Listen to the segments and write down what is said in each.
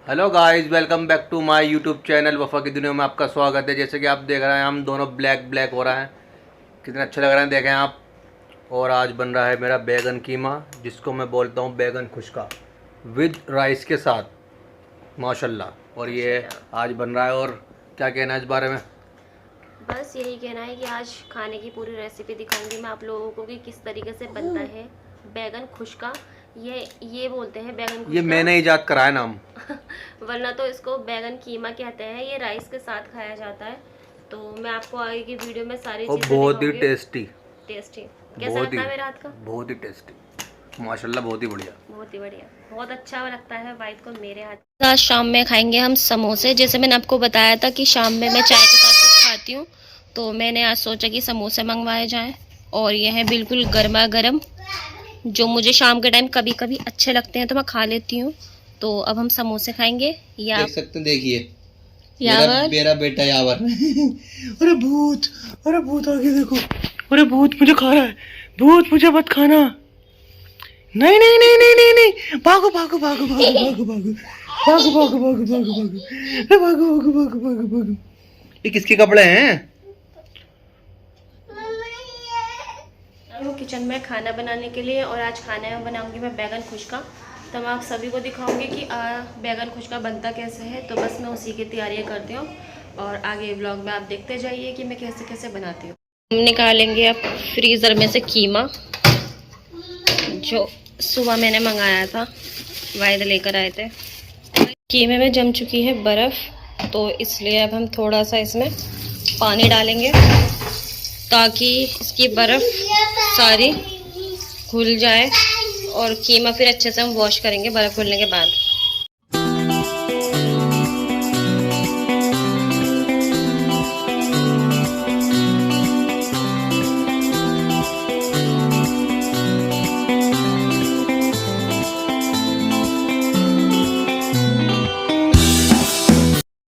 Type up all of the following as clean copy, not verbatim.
Hello guys, welcome back to my YouTube channel Wafa ki Duniya में आपका स्वागत है। जैसे कि आप देख रहे हैं, हम दोनों ब्लैक ब्लैक हो रहा है, कितने अच्छे लग रहे हैं देखें आप। और आज बन रहा है मेरा बैगन कीमा, जिसको मैं बोलता हूँ बैगन खुश्का, विद राइस के साथ माशाल्लाह। और ये आज बन रहा है। और क्या कहना है इस बारे में? बस यही कहना है कि आज खाने की पूरी रेसिपी दिखाऊंगी मैं आप लोगों को कि किस तरीके से बनता है बैगन खुश्का। ये बोलते हैं बैगन ये खुश्का। मैंने ईजाद करा है नाम। वरना तो इसको बैगन कीमा कहते हैं। ये राइस के साथ खाया जाता है। तो मैं आपको आगे की वीडियो में सारी और चीज़ें बहुत ही दिखाऊंगी। टेस्टी, टेस्टी कैसा बहुत लगता ही है मेरा हाथ का? बहुत ही टेस्टी माशाल्लाह, बहुत ही बढ़िया। बहुत ही बढ़िया, बहुत अच्छा लगता है वाइट को मेरे हाथ। आज शाम में खाएंगे हम समोसे। जैसे मैंने आपको बताया था कि शाम में मैं चाय के साथ कुछ खाती हूँ, तो मैंने आज सोचा कि समोसे मंगवाए जाएं। और ये है बिल्कुल गर्मा गर्म, जो मुझे शाम के टाइम कभी कभी अच्छे लगते हैं तो मैं खा लेती हूँ। तो अब हम समोसे खाएंगे। या देख सकते हैं, देखिए यावर मेरा बेटा यावर। अरे भूत, अरे भूत आगे देखो। अरे भूत मुझे खा रहा है, भूत मुझे मत खाना। नहीं नहीं नहीं नहीं नहीं नहीं, भागो भागो भागो भागो भागो भागो भागो भागो भागो भागो भागो, अरे भागो भागो भागो भागो भागो। ये किसके कपड़े हैं? वो किचन में खाना बनाने के लिए, और आज खाने में बनाऊंगी मैं बैगन खुश्का। तो मैं आप सभी को दिखाऊंगी कि बैगन खुश्का बनता कैसे है। तो बस मैं उसी की तैयारियां करती हूँ, और आगे ब्लॉग में आप देखते जाइए कि मैं कैसे कैसे बनाती हूँ। हम निकालेंगे अब फ्रीज़र में से कीमा, जो सुबह मैंने मंगाया था, वायद लेकर आए थे। कीमे में जम चुकी है बर्फ़, तो इसलिए अब हम थोड़ा सा इसमें पानी डालेंगे ताकि इसकी बर्फ़ सारी घुल जाए। और कीमा फिर अच्छे से हम वॉश करेंगे बर्फ़ घुलने के बाद।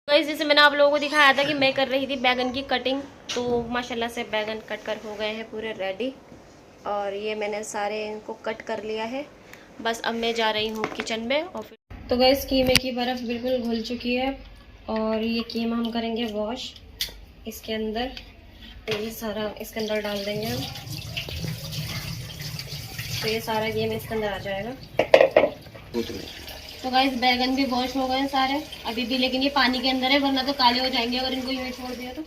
गाइस, जैसे मैंने आप लोगों को दिखाया था कि मैं कर रही थी बैगन की कटिंग, तो माशाल्लाह से बैगन कट कर हो गए हैं पूरे रेडी। और ये मैंने सारे इनको कट कर लिया है। बस अब मैं जा रही हूँ किचन में। और फिर तो गाइस, कीमे की बर्फ़ बिल्कुल घुल चुकी है, और ये कीमा हम करेंगे वॉश इसके अंदर। तो ये सारा इसके अंदर डाल देंगे हम। तो ये सारा कीमा इसके अंदर आ जाएगा। तो गाइस, बैगन भी वॉश हो गए हैं सारे अभी भी, लेकिन ये पानी के अंदर है, वरना तो काले हो जाएंगे अगर इनको यूँ छोड़ दिया तो।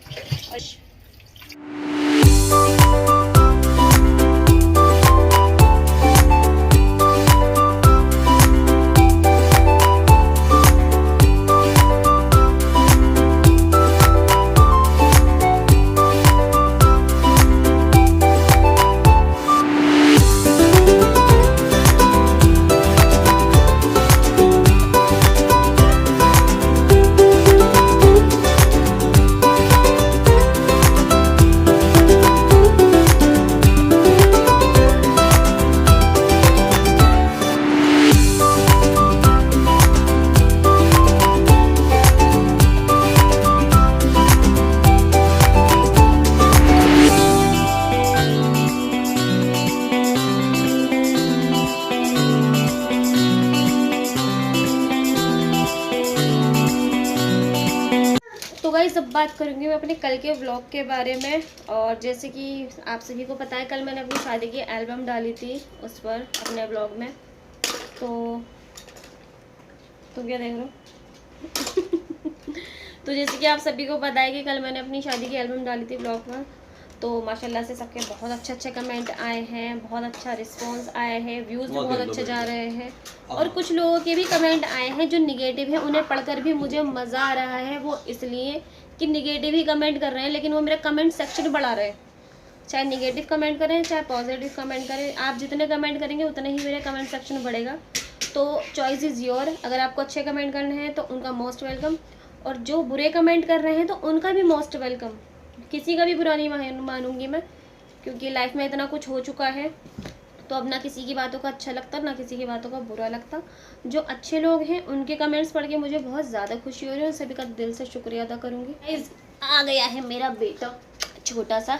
तो गाइस, अब बात करूँगी मैं अपने कल के व्लॉग के बारे में। और जैसे कि आप सभी को पता है, कल मैंने अपनी शादी की एल्बम डाली थी उस पर अपने व्लॉग में। तो तुम क्या देख रहे हो? तो जैसे कि आप सभी को पता है कि कल मैंने अपनी शादी की एल्बम डाली थी व्लॉग में। तो माशाल्लाह से सबके बहुत अच्छे अच्छे कमेंट आए हैं, बहुत अच्छा रिस्पांस आया है, व्यूज़ भी बहुत अच्छे जा रहे हैं। और कुछ लोगों के भी कमेंट आए हैं जो निगेटिव है, उन्हें पढ़कर भी मुझे मज़ा आ रहा है। वो इसलिए कि निगेटिव ही कमेंट कर रहे हैं, लेकिन वो मेरा कमेंट सेक्शन बढ़ा रहे हैं। चाहे निगेटिव कमेंट करें चाहे पॉजिटिव कमेंट करें, आप जितने कमेंट करेंगे उतना ही मेरा कमेंट सेक्शन बढ़ेगा। तो चॉइस इज़ योर। अगर आपको अच्छे कमेंट करने हैं तो उनका मोस्ट वेलकम, और जो बुरे कमेंट कर रहे हैं तो उनका भी मोस्ट वेलकम। किसी का भी बुरा नहीं मानूंगी मैं, क्योंकि लाइफ में इतना कुछ हो चुका है। तो अब ना किसी की बातों का अच्छा लगता, ना किसी की बातों का बुरा लगता। जो अच्छे लोग हैं उनके कमेंट्स पढ़ के मुझे बहुत ज़्यादा खुशी हो रही है, उन सभी का दिल से शुक्रिया अदा करूँगी। आ गया है मेरा बेटा छोटा सा,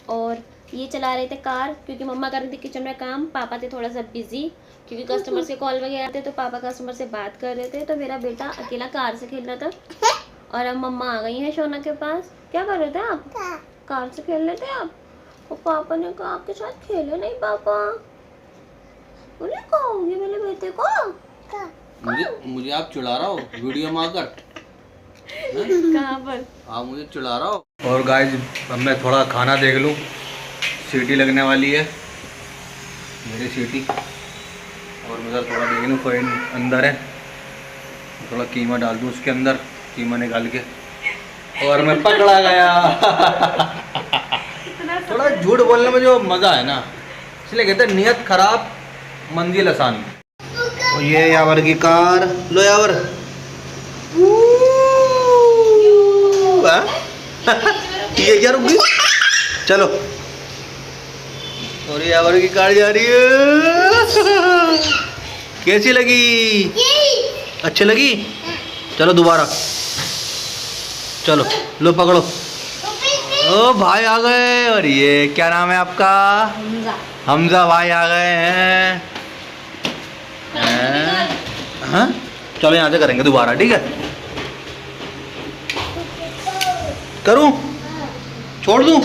और ये चला रहे थे कार, क्योंकि मम्मा कर रही थी किचन में काम, पापा थे थोड़ा सा बिजी। क्योंकि कस्टमर से कॉल वगैरह आते तो पापा कस्टमर से बात कर रहे थे, तो मेरा बेटा अकेला कार से खेल रहा था। और अब मम्मा आ गई हैं शोना के पास। क्या कर रहे थे आप? कार से खेल रहे थे आप? और पापा ने कहा आपके साथ खेलो नहीं पापा। बोले कहोगे मेरे बेटे को? मुझे आप चिढ़ा रहा हो वीडियो में आकर? कहाँ पर? आप मुझे चिढ़ा रहा हो। और गाइस अब मैं थोड़ा खाना देख लूँ, सीटी लगने वाली है मेरी सीटी। और मैं थोड़ा देख लूँ कोई अंदर है, थोड़ा कीमा डाल दूँ उसके अंदर, कीमा निकाल के। और मैं पकड़ा गया। थोड़ा झूठ बोलने में जो मज़ा है ना, इसलिए कहते हैं नियत खराब मंजिल आसान। और ये यावर की कार लो यावर। ये क्या रुक गई? चलो। और ये यावर की कार जा रही है। कैसी लगी? अच्छी लगी? चलो दोबारा, चलो लो पकड़ो। ओ भाई आ गए। और ये क्या नाम है आपका? हमजा भाई आ गए हैं। हाँ चलो यहाँ से करेंगे दोबारा, ठीक है? करूँ? छोड़ दूँ?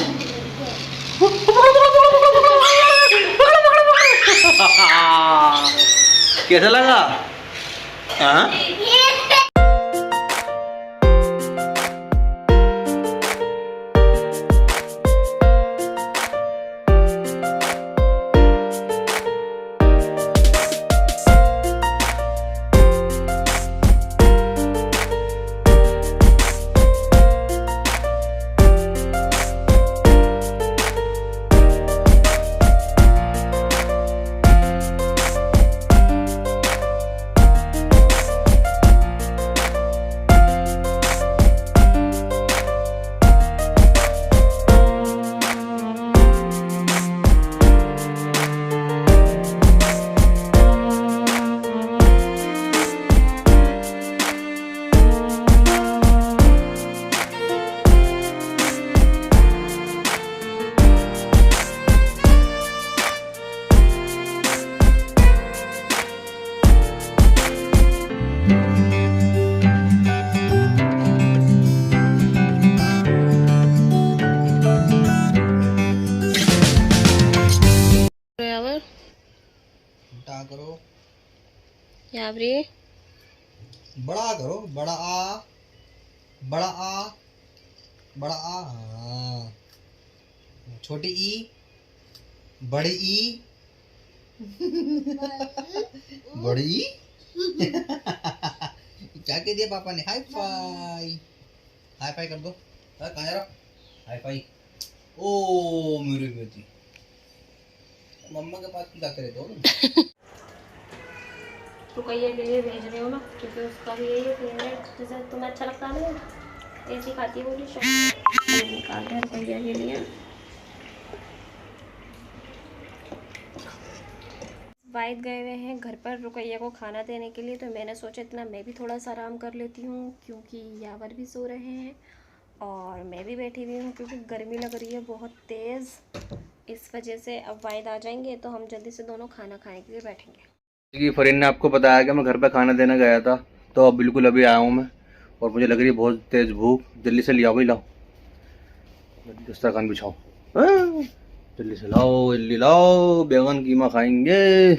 कैसा लगा? हाँ करो, यावरी बड़ा करो, बड़ा आ, बड़ा आ, बड़ा आ। हाँ छोटी ई, बड़ी ई, बड़ी ई। क्या कह दिया पापा ने? हाई फाई, हाई फाई कर दो। कहाँ जा रहा? Hi fi. ओ मेरी बेटी, मम्मा के पास जाते रहते हो। रुकैया के लिए भेज रही हूँ ना, क्योंकि उसका भी यही है फेवरेट। जैसे तुम्हें अच्छा लगता है ना, ऐसी खाती है वो डिश। निकाल है रुकैया के लिए। वाहिद गए हुए हैं घर पर रुकैया को खाना देने के लिए, तो मैंने सोचा इतना मैं भी थोड़ा सा आराम कर लेती हूँ, क्योंकि यावर भी सो रहे हैं और मैं भी बैठी हुई हूँ, क्योंकि गर्मी लग रही है बहुत तेज़। इस वजह से अब वाहिद आ जाएंगे तो हम जल्दी से दोनों खाना खाने के लिए बैठेंगे। कि फरीन ने आपको बताया कि मैं घर पे खाना देने गया था, तो अब बिल्कुल अभी आया हूँ मैं, और मुझे लग रही है बहुत तेज़ भूख। जल्दी से ले आओ भाई, लाओ दस्तरखान बिछाओ, जल्दी से लाओ, जल्दी लाओ, बैगन कीमा खाएंगे।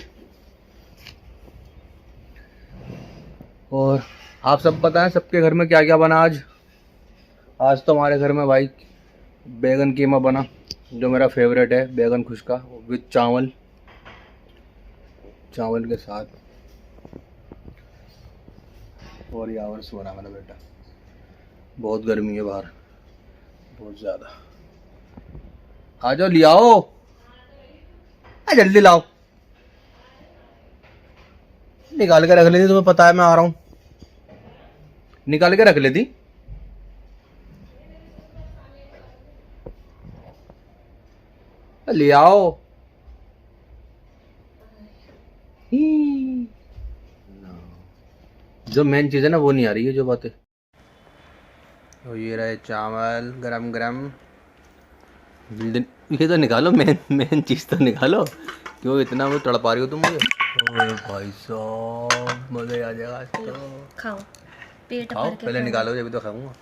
और आप सब बताएं सबके घर में क्या क्या बना आज? आज तो हमारे घर में भाई बैगन कीमा बना, जो मेरा फेवरेट है, बैगन खुश्का विद चावल, चावल के साथ। और यावर सो रहा मेरा बेटा, बहुत गर्मी है बाहर, बहुत ज़्यादा। आ जाओ, ले आओ, जल्दी लाओ। निकाल के रख लेती, तुम्हें पता है मैं आ रहा हूँ, निकाल के रख लेती। ले आओ। जो मेन चीज़ है ना वो नहीं आ रही है, जो बातें। तो ये रहे चावल गरम गरम, ये तो निकालो, मेन चीज़ तो निकालो। क्यों इतना वो तड़पा रही हो तुम मुझे? ओए भाई साहब, मज़ा आ जाएगा आज तो। खाओ, पेट खाओ, भर के पहले खाओ। निकालो, जब तो खाऊंगा।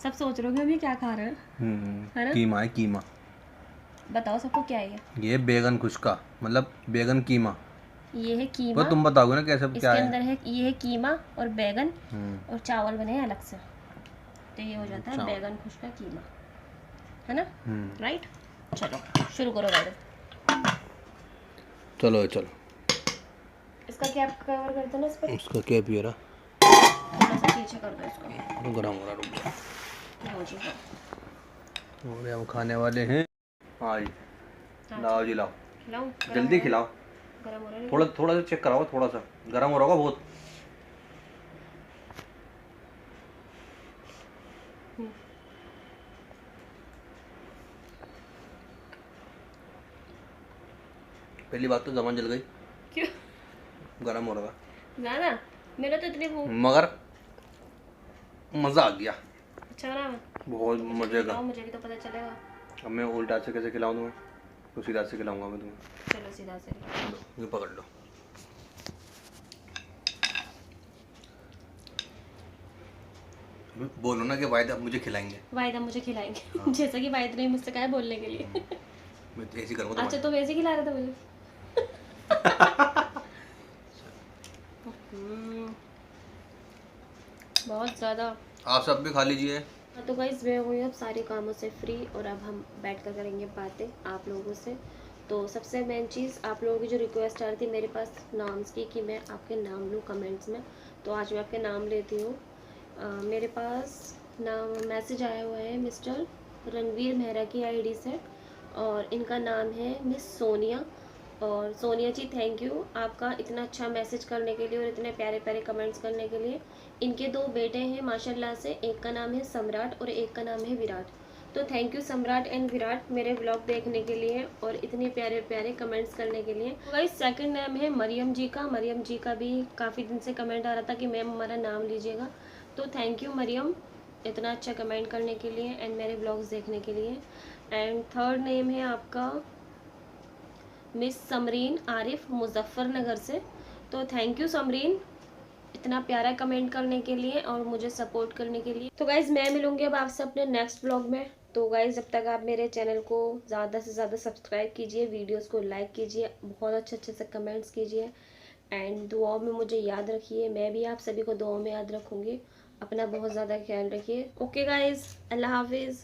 सब सोच रहे हो कि हम ये क्या खा रहे हैं, है ना? कीमा है, कीमा। बताओ सबको क्या है ये बैगन खुश्का, मतलब बैगन कीमा। ये है वो कीमा। तुम बताओगे ना कैसे, इसके क्या है? अंदर है, ये है कीमा और बैगन हम्म, और चावल बने हैं अलग से, तो ये हो जाता है चावल। बैगन खुश्का कीमा, है ना? हम्म। राइट, चलो शुरू करो गाइस। चलो चलो, इसका कैप कवर कर दो ना इस पर, उसका क्या पिए रहा? थोड़ा सा पीछे कर दो इसको। तो गरम हो रहा, रुक जा। लो जी लो। और हम खाने वाले हैं। हाँ जी, लाओ जी लाओ, खिलाऊं? जल्दी खिलाओ। गरम हो रहा है? थोड़ा थोड़ा सा चेक कराओ, थोड़ा सा गरम हो रहा होगा बहुत। पहली बात तो जबान जल गई, क्यों? गरम हो रहा ज़्यादा? मेरा तो इतने वो था, मगर मज़ा आ गया, अच्छा रहा है। बहुत मज़े का। मुझे भी तो पता चलेगा। अब मैं उल्टा से कैसे खिलाऊं तुम्हें? तो सीधा से खिलाऊंगा मैं तुम्हें। चलो सीधा से। लो, ये पकड़ लो। बोलो ना कि वायदा मुझे खिलाएंगे। वाहिदा मुझे खिलाएंगे। जैसा कि वाहिद ने मुझसे कहा है बोलने के लिए। मैं तो ऐसे ही करूँगा अच्छा, तो वैसे खिला रहा था मुझे। बहुत ज़्यादा। आप सब भी खा लीजिए। तो गाइस मैं हुई अब सारे कामों से फ्री, और अब हम बैठ कर करेंगे बातें आप लोगों से। तो सबसे मेन चीज़, आप लोगों की जो रिक्वेस्ट आ रही थी मेरे पास नाम्स की, कि मैं आपके नाम लूँ कमेंट्स में, तो आज मैं आपके नाम लेती हूँ। मेरे पास नाम मैसेज आया हुआ है मिस्टर रणवीर मेहरा की आईडी से, और इनका नाम है मिस सोनिया। और सोनिया जी, थैंक यू आपका इतना अच्छा मैसेज करने के लिए और इतने प्यारे प्यारे कमेंट्स करने के लिए। इनके 2 बेटे हैं माशाल्लाह से, एक का नाम है सम्राट और एक का नाम है विराट। तो थैंक यू सम्राट एंड विराट मेरे ब्लॉग देखने के लिए और इतने प्यारे प्यारे कमेंट्स करने के लिए। गाइस सेकंड नेम है मरियम जी का। मरियम जी का भी काफ़ी दिन से कमेंट आ रहा था कि मैम हमारा नाम लीजिएगा, तो थैंक यू मरियम इतना अच्छा कमेंट करने के लिए एंड मेरे ब्लॉग्स देखने के लिए। एंड थर्ड नेम है आपका मिस समरीन आरिफ मुजफ्फरनगर से। तो थैंक यू समरीन इतना प्यारा कमेंट करने के लिए और मुझे सपोर्ट करने के लिए। तो गाइज़ मैं मिलूंगी अब आपसे अपने नेक्स्ट ब्लॉग में। तो गाइज़ जब तक आप मेरे चैनल को ज़्यादा से ज़्यादा सब्सक्राइब कीजिए, वीडियोस को लाइक कीजिए, बहुत अच्छे अच्छे से कमेंट्स कीजिए एंड दुआओं में मुझे याद रखिए। मैं भी आप सभी को दुआओं में याद रखूँगी। अपना बहुत ज़्यादा ख्याल रखिए। ओके गाइज़, अल्लाह हाफिज़।